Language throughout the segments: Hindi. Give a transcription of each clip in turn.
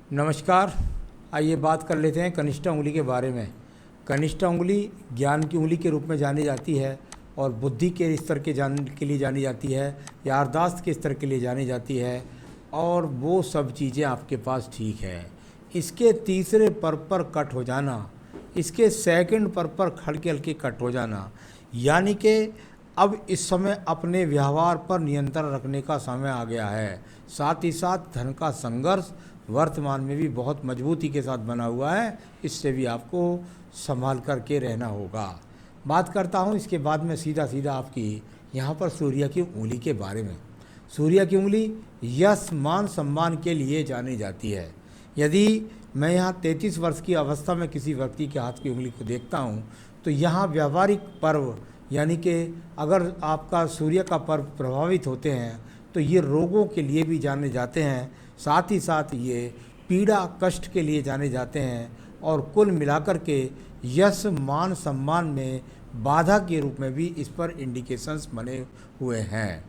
नमस्कार। आइए बात कर लेते हैं कनिष्ठा उंगली के बारे में। कनिष्ठा उंगली ज्ञान की उंगली के रूप में जानी जाती है और बुद्धि के स्तर के लिए जानी जाती है, याददाश्त के स्तर के लिए जानी जाती है और वो सब चीज़ें आपके पास ठीक है। इसके तीसरे पर कट हो जाना, इसके सेकंड पर हल्के हल्के कट हो जाना, यानी कि अब इस समय अपने व्यवहार पर नियंत्रण रखने का समय आ गया है। साथ ही साथ धन का संघर्ष वर्तमान में भी बहुत मजबूती के साथ बना हुआ है, इससे भी आपको संभाल करके रहना होगा। बात करता हूँ इसके बाद में सीधा सीधा आपकी यहाँ पर सूर्य की उंगली के बारे में। सूर्य की उंगली यश मान सम्मान के लिए जानी जाती है। यदि मैं यहाँ 33 वर्ष की अवस्था में किसी व्यक्ति के हाथ की उंगली को देखता हूँ तो यहाँ व्यावहारिक पर्व, यानी कि अगर आपका सूर्य का पर्व प्रभावित होते हैं तो ये रोगों के लिए भी जाने जाते हैं, साथ ही साथ ये पीड़ा कष्ट के लिए जाने जाते हैं और कुल मिलाकर के यश मान सम्मान में बाधा के रूप में भी इस पर इंडिकेशंस बने हुए हैं।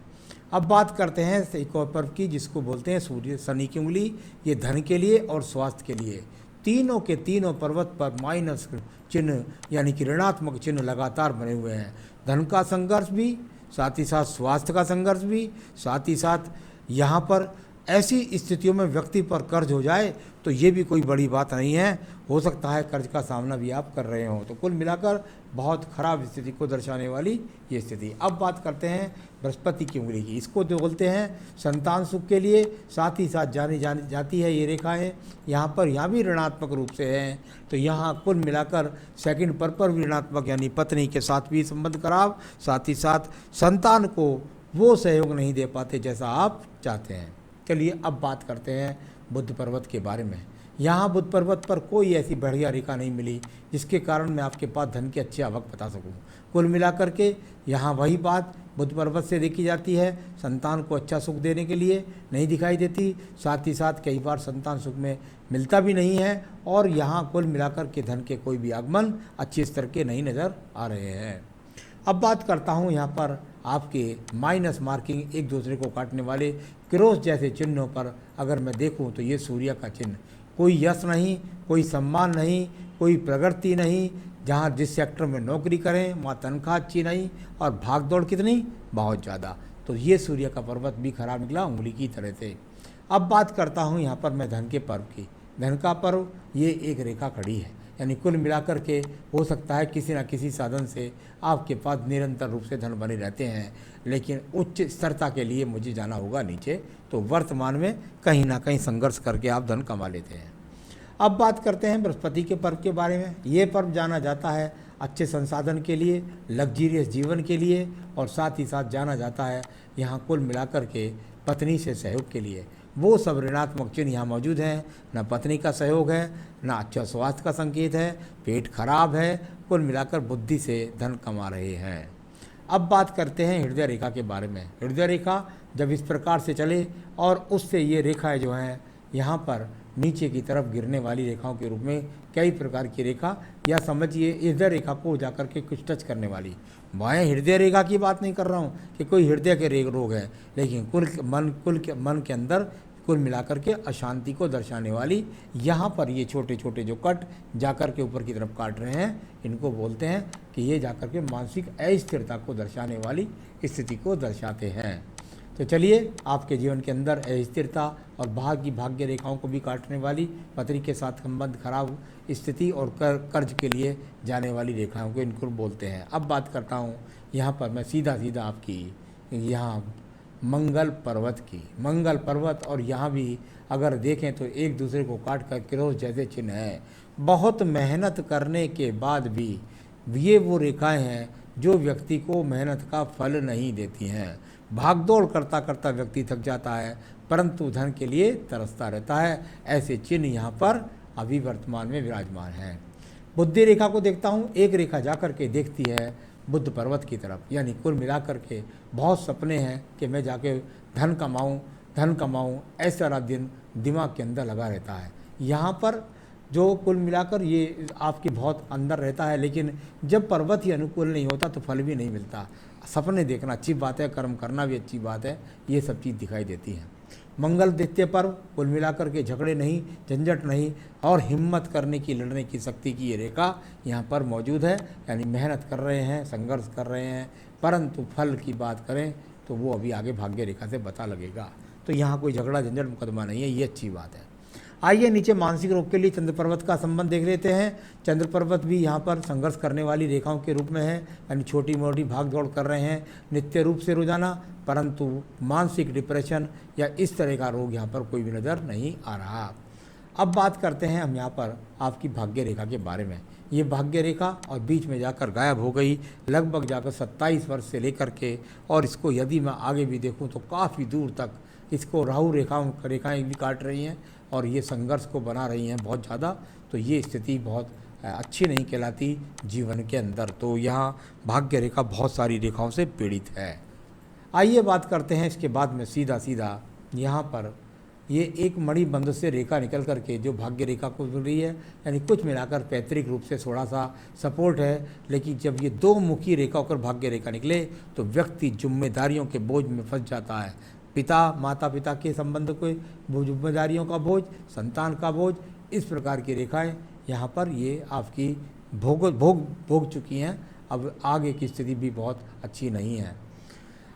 अब बात करते हैं एक और पर्व की जिसको बोलते हैं सूर्य शनि की उंगली। ये धन के लिए और स्वास्थ्य के लिए तीनों के तीनों पर्वत पर माइनस चिन्ह यानी कि ऋणात्मक चिन्ह लगातार बने हुए हैं। धन का संघर्ष भी, साथ ही साथ स्वास्थ्य का संघर्ष भी, साथ ही साथ यहाँ पर ऐसी स्थितियों में व्यक्ति पर कर्ज हो जाए तो ये भी कोई बड़ी बात नहीं है। हो सकता है कर्ज का सामना भी आप कर रहे हो, तो कुल मिलाकर बहुत खराब स्थिति को दर्शाने वाली ये स्थिति। अब बात करते हैं बृहस्पति की उंगली की। इसको जो बोलते हैं संतान सुख के लिए, साथ ही साथ जानी जाती है ये रेखाएं यहाँ पर, यहाँ भी ऋणात्मक रूप से हैं। तो यहाँ कुल मिलाकर सेकंड पर भी ऋणात्मक, यानी पत्नी के साथ भी संबंध खराब, साथ ही साथ संतान को वो सहयोग नहीं दे पाते जैसा आप चाहते हैं। चलिए अब बात करते हैं बुध पर्वत के बारे में। यहाँ बुध पर्वत पर कोई ऐसी बढ़िया रेखा नहीं मिली जिसके कारण मैं आपके पास धन की अच्छी आवक बता सकूँ। कुल मिलाकर के यहाँ वही बात बुध पर्वत से देखी जाती है, संतान को अच्छा सुख देने के लिए नहीं दिखाई देती, साथ ही साथ कई बार संतान सुख में मिलता भी नहीं है और यहाँ कुल मिलाकर के धन के कोई भी आगमन अच्छे स्तर के नहीं नज़र आ रहे हैं। अब बात करता हूँ यहाँ पर आपके माइनस मार्किंग, एक दूसरे को काटने वाले क्रॉस जैसे चिन्हों पर अगर मैं देखूँ तो ये सूर्य का चिन्ह, कोई यश नहीं, कोई सम्मान नहीं, कोई प्रगति नहीं। जहाँ जिस सेक्टर में नौकरी करें वहाँ तनख्वाह अच्छी नहीं और भाग दौड़ कितनी, बहुत ज़्यादा। तो ये सूर्य का पर्वत भी खराब निकला उंगली की तरह से। अब बात करता हूँ यहाँ पर मैं धन के पर्व की। धन का पर्व ये एक रेखा खड़ी है, यानी कुल मिलाकर के हो सकता है किसी न किसी साधन से आपके पास निरंतर रूप से धन बने रहते हैं, लेकिन उच्च स्तरता के लिए मुझे जाना होगा नीचे, तो वर्तमान में कहीं ना कहीं संघर्ष करके आप धन कमा लेते हैं। अब बात करते हैं बृहस्पति के पर्व के बारे में। ये पर्व जाना जाता है अच्छे संसाधन के लिए, लग्जरियस जीवन के लिए और साथ ही साथ जाना जाता है यहाँ कुल मिलाकर के पत्नी से सहयोग के लिए। वो सब ऋणात्मक चिन्ह यहाँ मौजूद हैं, न पत्नी का सहयोग है, न अच्छा स्वास्थ्य का संकेत है, पेट खराब है, कुल मिलाकर बुद्धि से धन कमा रहे हैं। अब बात करते हैं हृदय रेखा के बारे में। हृदय रेखा जब इस प्रकार से चले और उससे ये रेखाएं जो हैं यहाँ पर नीचे की तरफ गिरने वाली रेखाओं के रूप में कई प्रकार की रेखा, या समझिए हृदय रेखा को जाकर के कुछ टच करने वाली। मैं हृदय रेखा की बात नहीं कर रहा हूँ कि कोई हृदय के रोग है, लेकिन मन के अंदर कुल मिलाकर के अशांति को दर्शाने वाली यहाँ पर ये छोटे छोटे जो कट जाकर के ऊपर की तरफ काट रहे हैं, इनको बोलते हैं कि ये जाकर के मानसिक अस्थिरता को दर्शाने वाली स्थिति को दर्शाते हैं। तो चलिए आपके जीवन के अंदर अस्थिरता और भाग्य रेखाओं को भी काटने वाली, पत्नी के साथ संबंध खराब स्थिति और कर्ज के लिए जाने वाली रेखाओं को इनको बोलते हैं। अब बात करता हूँ यहाँ पर मैं सीधा आपकी यहाँ मंगल पर्वत की। मंगल पर्वत और यहाँ भी अगर देखें तो एक दूसरे को काट कर क्रॉस जैसे चिन्ह है। बहुत मेहनत करने के बाद भी ये वो रेखाएं हैं जो व्यक्ति को मेहनत का फल नहीं देती हैं। भागदौड़ करता करता व्यक्ति थक जाता है परंतु धन के लिए तरसता रहता है। ऐसे चिन्ह यहाँ पर अभी वर्तमान में विराजमान हैं। बुद्धि रेखा को देखता हूँ, एक रेखा जाकर के देखती है बुद्ध पर्वत की तरफ, यानी कुल मिलाकर के बहुत सपने हैं कि मैं जाके धन कमाऊं, ऐसा रात दिन दिमाग के अंदर लगा रहता है। यहाँ पर जो कुल मिलाकर ये आपके बहुत अंदर रहता है, लेकिन जब पर्वत ही अनुकूल नहीं होता तो फल भी नहीं मिलता। सपने देखना अच्छी बात है, कर्म करना भी अच्छी बात है, ये सब चीज़ दिखाई देती हैं। मंगल द्वितीय पर्व, कुल मिलाकर के झगड़े नहीं, झंझट नहीं और हिम्मत करने की, लड़ने की शक्ति की ये रेखा यहाँ पर मौजूद है। यानी मेहनत कर रहे हैं, संघर्ष कर रहे हैं, परंतु फल की बात करें तो वो अभी आगे भाग्य रेखा से पता लगेगा। तो यहाँ कोई झगड़ा झंझट मुकदमा नहीं है, ये अच्छी बात है। आइए नीचे मानसिक रोग के लिए चंद्र पर्वत का संबंध देख लेते हैं। चंद्र पर्वत भी यहाँ पर संघर्ष करने वाली रेखाओं के रूप में है, यानी छोटी मोटी भाग दौड़ कर रहे हैं नित्य रूप से रोजाना, परंतु मानसिक डिप्रेशन या इस तरह का रोग यहाँ पर कोई भी नज़र नहीं आ रहा। अब बात करते हैं हम यहाँ पर आपकी भाग्य रेखा के बारे में। ये भाग्य रेखा और बीच में जाकर गायब हो गई, लगभग जाकर 27 वर्ष से लेकर के, और इसको यदि मैं आगे भी देखूँ तो काफ़ी दूर तक इसको राहु रेखाएँ भी काट रही हैं और ये संघर्ष को बना रही हैं बहुत ज़्यादा। तो ये स्थिति बहुत अच्छी नहीं कहलाती जीवन के अंदर। तो यहाँ भाग्य रेखा बहुत सारी रेखाओं से पीड़ित है। आइए बात करते हैं इसके बाद में सीधा यहाँ पर ये एक मणिबंध से रेखा निकल करके जो भाग्य रेखा को जुड़ रही है, यानी कुछ मिलाकर पैतृक रूप से थोड़ा सा सपोर्ट है। लेकिन जब ये दो मुखी रेखा होकर भाग्य रेखा निकले तो व्यक्ति जिम्मेदारियों के बोझ में फंस जाता है। माता पिता के संबंध को जिम्मेदारियों का बोझ, संतान का बोझ, इस प्रकार की रेखाएं यहाँ पर ये आपकी भोग चुकी हैं। अब आगे की स्थिति भी बहुत अच्छी नहीं है।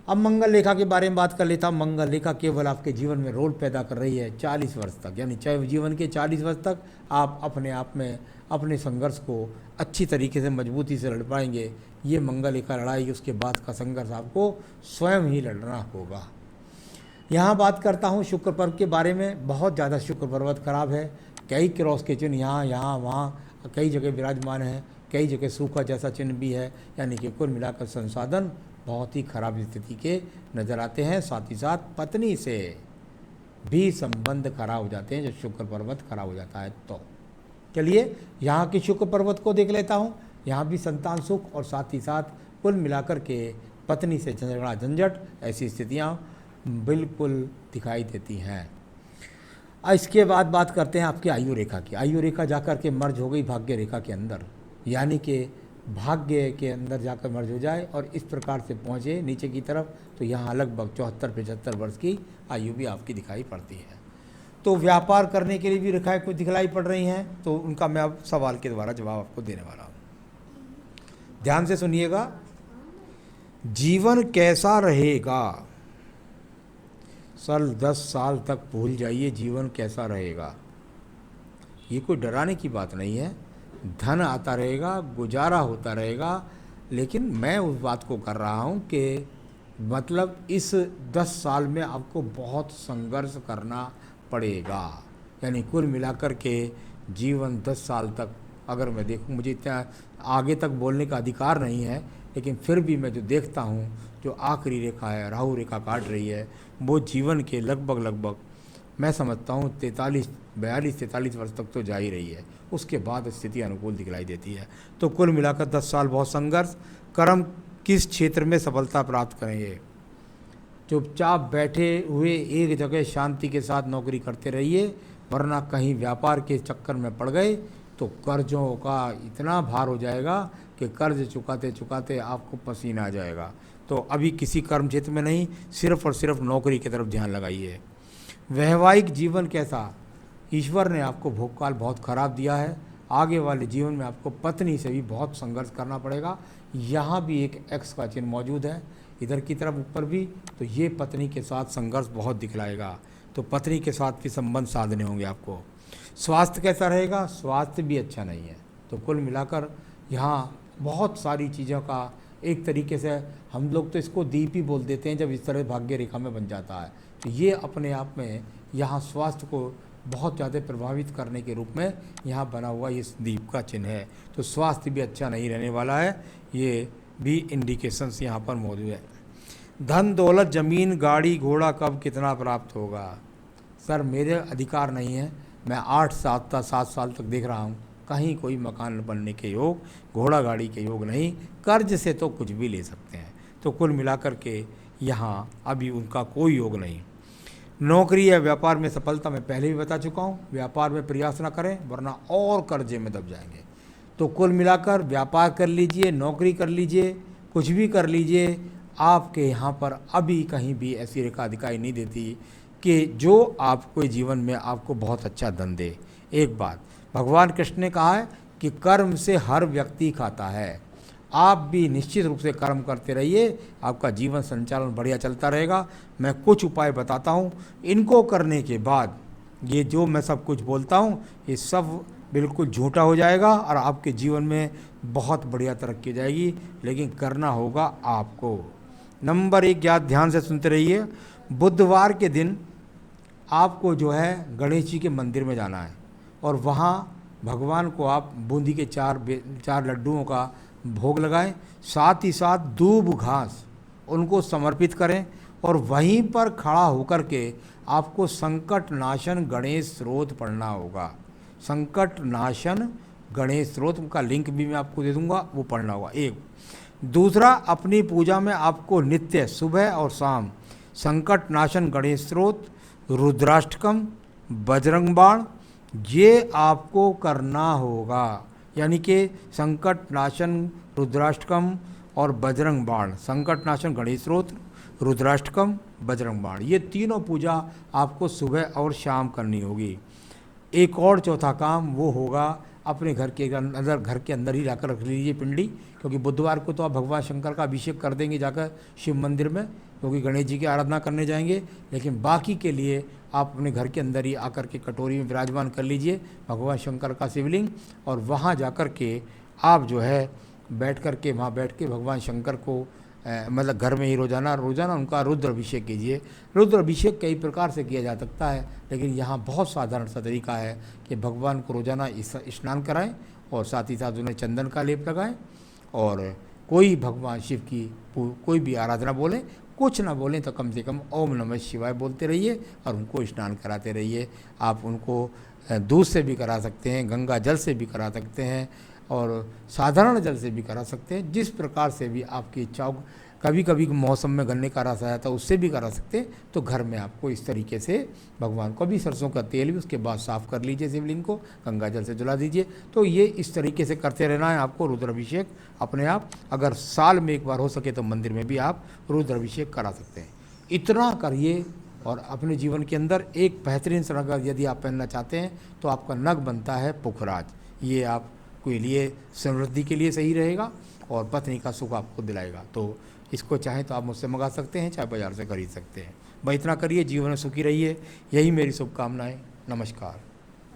अब मंगल रेखा के बारे में बात कर लेता हूँ। मंगल रेखा केवल आपके जीवन में रोल पैदा कर रही है 40 वर्ष तक, यानी चाहे जीवन के 40 वर्ष तक आप अपने आप में अपने संघर्ष को अच्छी तरीके से मजबूती से लड़ पाएंगे। ये मंगल रेखा लड़ाई, उसके बाद का संघर्ष आपको स्वयं ही लड़ना होगा। यहाँ बात करता हूँ शुक्र पर्व के बारे में। बहुत ज़्यादा शुक्र पर्वत खराब है। कई क्रॉस के चिन्ह यहाँ वहाँ कई जगह विराजमान है, कई जगह सूखा जैसा चिन्ह भी है, यानी कि कुल मिलाकर संसाधन बहुत ही खराब स्थिति के नज़र आते हैं। साथ ही साथ पत्नी से भी संबंध खराब हो जाते हैं जब शुक्र पर्वत खराब हो जाता है। तो चलिए यहाँ की शुक्र पर्वत को देख लेता हूँ। यहाँ भी संतान सुख और साथ ही साथ कुल मिलाकर के पत्नी से झगड़ा झंझट, ऐसी स्थितियाँ बिल्कुल दिखाई देती हैं। इसके बाद बात करते हैं आपकी आयु रेखा की। आयु रेखा जाकर के मर्ज हो गई भाग्य रेखा के अंदर, यानी कि भाग्य के अंदर जाकर मर्ज हो जाए और इस प्रकार से पहुँचे नीचे की तरफ, तो यहाँ लगभग 74-75 वर्ष की आयु भी आपकी दिखाई पड़ती है। तो व्यापार करने के लिए भी रेखाएं कुछ दिखलाई पड़ रही हैं, तो उनका मैं अब सवाल के द्वारा जवाब आपको देने वाला हूँ। ध्यान से सुनिएगा। जीवन कैसा रहेगा? सर 10 साल तक भूल जाइए जीवन कैसा रहेगा। ये कोई डराने की बात नहीं है। धन आता रहेगा, गुजारा होता रहेगा, लेकिन मैं उस बात को कर रहा हूँ कि मतलब इस 10 साल में आपको बहुत संघर्ष करना पड़ेगा। यानी कुल मिलाकर के जीवन 10 साल तक, अगर मैं देखूँ, मुझे इतना आगे तक बोलने का अधिकार नहीं है, लेकिन फिर भी मैं जो देखता हूँ, जो आखिरी रेखा है राहु रेखा काट रही है, वो जीवन के लगभग मैं समझता हूँ 42-43 वर्ष तक तो जा ही रही है। उसके बाद स्थिति अनुकूल दिखलाई देती है। तो कुल मिलाकर 10 साल बहुत संघर्ष। कर्म किस क्षेत्र में सफलता प्राप्त करेंगे? चुपचाप बैठे हुए एक जगह शांति के साथ नौकरी करते रहिए, वरना कहीं व्यापार के चक्कर में पड़ गए तो कर्जों का इतना भार हो जाएगा कि कर्ज चुकाते चुकाते आपको पसीना आ जाएगा। तो अभी किसी कर्म क्षेत्र में नहीं, सिर्फ और सिर्फ नौकरी की तरफ ध्यान लगाइए। वैवाहिक जीवन कैसा? ईश्वर ने आपको भोगकाल बहुत खराब दिया है। आगे वाले जीवन में आपको पत्नी से भी बहुत संघर्ष करना पड़ेगा। यहाँ भी एक एक्स का चिन्ह मौजूद है, इधर की तरफ ऊपर भी, तो ये पत्नी के साथ संघर्ष बहुत दिखलाएगा। तो पत्नी के साथ भी संबंध साधने होंगे आपको। स्वास्थ्य कैसा रहेगा? स्वास्थ्य भी अच्छा नहीं है। तो कुल मिलाकर यहाँ बहुत सारी चीज़ों का एक तरीके से हम लोग तो इसको दीप ही बोल देते हैं जब इस तरह भाग्य रेखा में बन जाता है। तो ये अपने आप में यहाँ स्वास्थ्य को बहुत ज़्यादा प्रभावित करने के रूप में यहाँ बना हुआ ये दीप का चिन्ह है। तो स्वास्थ्य भी अच्छा नहीं रहने वाला है, ये भी इंडिकेशंस यहाँ पर मौजूद है। धन दौलत जमीन गाड़ी घोड़ा कब कितना प्राप्त होगा? सर मेरे अधिकार नहीं है। मैं 7 साल तक देख रहा हूँ, कहीं कोई मकान बनने के योग, घोड़ा गाड़ी के योग नहीं। कर्ज से तो कुछ भी ले सकते हैं। तो कुल मिलाकर के यहाँ अभी उनका कोई योग नहीं। नौकरी या व्यापार में सफलता मैं पहले भी बता चुका हूँ। व्यापार में प्रयास न करें वरना और कर्जे में दब जाएंगे। तो कुल मिलाकर व्यापार कर लीजिए, नौकरी कर लीजिए, कुछ भी कर लीजिए, आपके यहाँ पर अभी कहीं भी ऐसी रेखा दिखाई नहीं देती कि जो आपको जीवन में आपको बहुत अच्छा धन दे। एक बात भगवान कृष्ण ने कहा है कि कर्म से हर व्यक्ति खाता है। आप भी निश्चित रूप से कर्म करते रहिए, आपका जीवन संचालन बढ़िया चलता रहेगा। मैं कुछ उपाय बताता हूँ, इनको करने के बाद ये जो मैं सब कुछ बोलता हूँ ये सब बिल्कुल झूठा हो जाएगा और आपके जीवन में बहुत बढ़िया तरक्की हो जाएगी, लेकिन करना होगा आपको। नंबर 1, याद ध्यान से सुनते रहिए। बुधवार के दिन आपको जो है गणेश जी के मंदिर में जाना है और वहाँ भगवान को आप बूंदी के 4 लड्डुओं का भोग लगाएं, साथ ही साथ दूब घास उनको समर्पित करें और वहीं पर खड़ा होकर के आपको संकट नाशन गणेश स्तोत्र पढ़ना होगा। संकट नाशन गणेश स्तोत्र का लिंक भी मैं आपको दे दूंगा, वो पढ़ना होगा। एक दूसरा, अपनी पूजा में आपको नित्य सुबह और शाम संकट नाशन गणेश स्तोत्र, रुद्राष्टकम, बजरंग बाण ये आपको करना होगा। यानी कि संकट नाशन रुद्राष्टकम और बजरंग बाण, संकट नाशन गणेश स्तोत्र, रुद्राष्टकम, बजरंग बाण, ये तीनों पूजा आपको सुबह और शाम करनी होगी। एक और चौथा काम वो होगा, अपने घर के अंदर ही जाकर रख लीजिए पिंडी, क्योंकि बुधवार को तो आप भगवान शंकर का अभिषेक कर देंगे जाकर शिव मंदिर में, क्योंकि गणेश जी की आराधना करने जाएंगे। लेकिन बाकी के लिए आप अपने घर के अंदर ही आकर के कटोरी में विराजमान कर लीजिए भगवान शंकर का शिवलिंग, और वहाँ जाकर के आप जो है बैठ कर के वहाँ बैठ के भगवान शंकर को मतलब घर में ही रोज़ाना उनका रुद्र अभिषेक कीजिए। रुद्र अभिषेक कई प्रकार से किया जा सकता है, लेकिन यहाँ बहुत साधारण सा तरीका है कि भगवान को रोज़ाना स्नान कराएं और साथ ही साथ उन्हें चंदन का लेप लगाएं और कोई भगवान शिव की कोई भी आराधना बोलें, कुछ ना बोलें तो कम से कम ओम नमः शिवाय बोलते रहिए और उनको स्नान कराते रहिए। आप उनको दूध से भी करा सकते हैं, गंगा जल से भी करा सकते हैं और साधारण जल से भी करा सकते हैं। जिस प्रकार से भी आपकी इच्छा हो, कभी कभी मौसम में गन्ने का रस आया था उससे भी करा सकते हैं। तो घर में आपको इस तरीके से भगवान को भी सरसों का तेल भी उसके बाद साफ़ कर लीजिए, शिवलिंग को गंगा जल से धुला दीजिए। तो ये इस तरीके से करते रहना है आपको रुद्राभिषेक अपने आप। अगर साल में एक बार हो सके तो मंदिर में भी आप रुद्राभिषेक करा सकते हैं। इतना करिए और अपने जीवन के अंदर एक बेहतरीन सा नग यदि आप पहनना चाहते हैं तो आपका नग बनता है पुखराज। ये आपके लिए समृद्धि के लिए सही रहेगा और पत्नी का सुख आपको दिलाएगा। तो इसको चाहें तो आप मुझसे मंगा सकते हैं, चाहे बाज़ार से खरीद सकते हैं। भाई इतना करिए, जीवन में सुखी रहिए, यही मेरी शुभकामनाएं। नमस्कार।